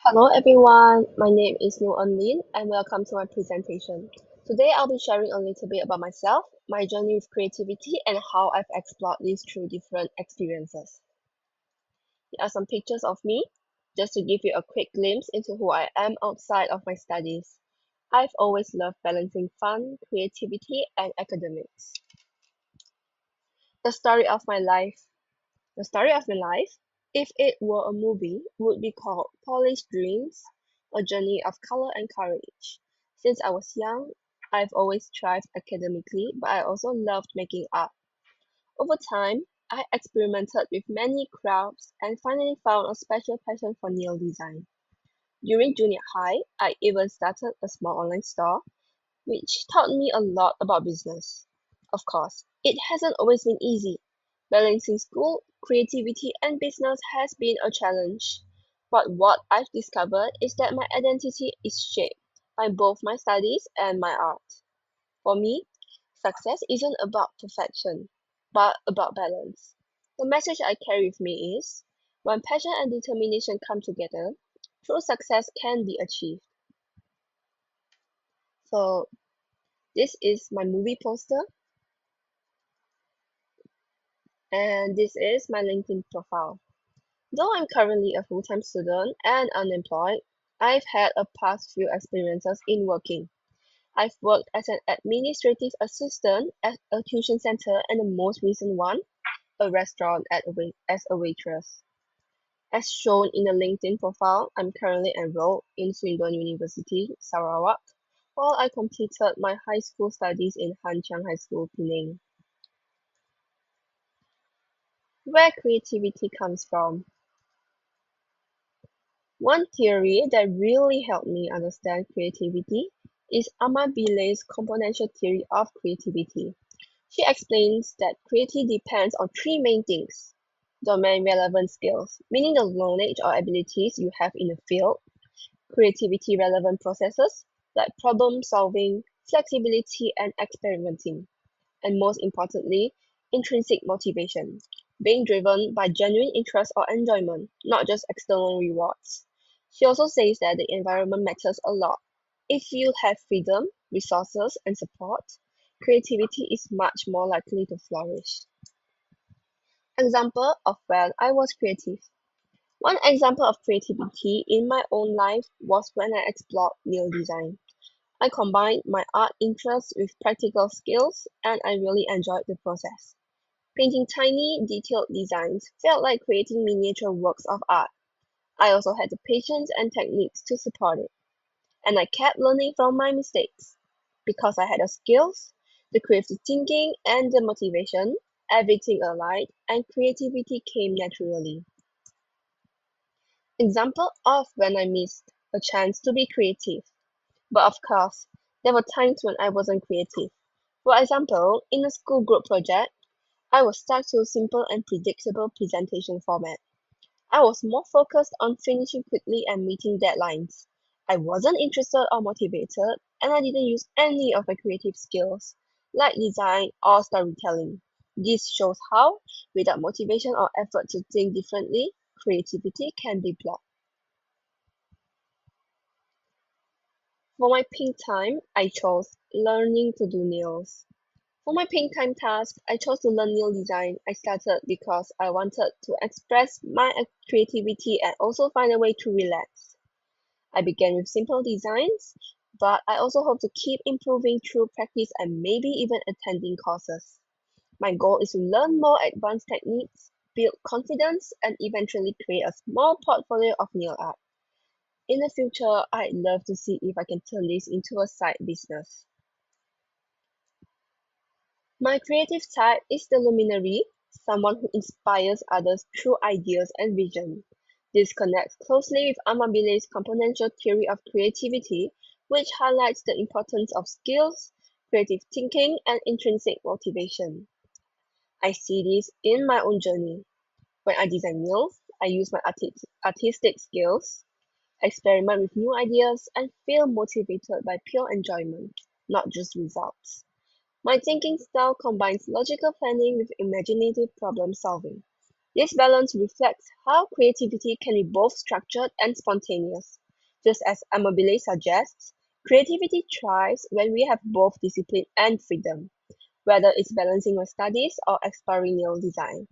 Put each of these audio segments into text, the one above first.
Hello everyone, my name is Lyn and welcome to my presentation. Today I'll be sharing a little bit about myself, my journey with creativity and how I've explored this through different experiences. Here are some pictures of me, just to give you a quick glimpse into who I am outside of my studies. I've always loved balancing fun, creativity and academics. The story of my life. The story of my life, if it were a movie, would be called Polished Dreams, a journey of color and courage. Since I was young, I've always thrived academically, but I also loved making art. Over time, I experimented with many crafts and finally found a special passion for nail design. During junior high, I even started a small online store, which taught me a lot about business. Of course, it hasn't always been easy. Balancing school, creativity, and business has been a challenge. But what I've discovered is that my identity is shaped by both my studies and my art. For me, success isn't about perfection, but about balance. The message I carry with me is when passion and determination come together, true success can be achieved. So, this is my movie poster, and this is my LinkedIn profile. Though I'm currently a full-time student and unemployed, I've had a past few experiences in working. I've worked as an administrative assistant at a tuition center and the most recent one, a restaurant as a waitress. As shown in the LinkedIn profile, I'm currently enrolled in Swinburne University, Sarawak, while I completed my high school studies in Han Chiang High School, Penang. Where creativity comes from. One theory that really helped me understand creativity is Amabile's componential theory of creativity. She explains that creativity depends on three main things: domain relevant skills, meaning the knowledge or abilities you have in a field; creativity relevant processes, like problem solving, flexibility, and experimenting; and most importantly, intrinsic motivation, being driven by genuine interest or enjoyment, not just external rewards. She also says that the environment matters a lot. If you have freedom, resources, and support, creativity is much more likely to flourish. Example of when I was creative. One example of creativity in my own life was when I explored nail design. I combined my art interests with practical skills and I really enjoyed the process. Painting tiny, detailed designs felt like creating miniature works of art. I also had the patience and techniques to support it, and I kept learning from my mistakes. Because I had the skills, the creative thinking, and the motivation, everything aligned, and creativity came naturally. Example of when I missed a chance to be creative. But of course, there were times when I wasn't creative. For example, in a school group project, I was stuck to a simple and predictable presentation format. I was more focused on finishing quickly and meeting deadlines. I wasn't interested or motivated, and I didn't use any of my creative skills, like design or storytelling. This shows how, without motivation or effort to think differently, creativity can be blocked. For my pink time, I chose learning to do nails. For my pink time task, I chose to learn nail design. I started because I wanted to express my creativity and also find a way to relax. I began with simple designs, but I also hope to keep improving through practice and maybe even attending courses. My goal is to learn more advanced techniques, build confidence, and eventually create a small portfolio of nail art. In the future, I'd love to see if I can turn this into a side business. My creative type is the luminary, someone who inspires others through ideas and vision. This connects closely with Amabile's componential theory of creativity, which highlights the importance of skills, creative thinking, and intrinsic motivation. I see this in my own journey. When I design nails, I use my artistic skills, experiment with new ideas, and feel motivated by pure enjoyment, not just results. My thinking style combines logical planning with imaginative problem solving. This balance reflects how creativity can be both structured and spontaneous. Just as Amabile suggests, creativity thrives when we have both discipline and freedom, whether it's balancing my studies or exploring new design.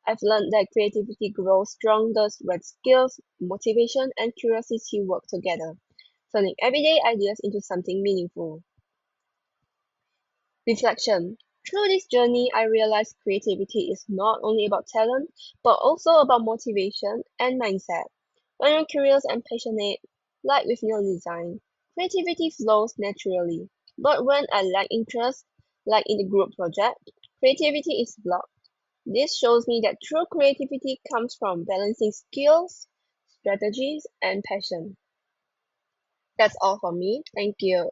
I've learned that creativity grows strongest when skills, motivation, and curiosity work together, turning everyday ideas into something meaningful. Reflection. Through this journey, I realized creativity is not only about talent, but also about motivation and mindset. When I'm curious and passionate, like with new design, creativity flows naturally. But when I lack interest, like in the group project, creativity is blocked. This shows me that true creativity comes from balancing skills, strategies, and passion. That's all for me. Thank you.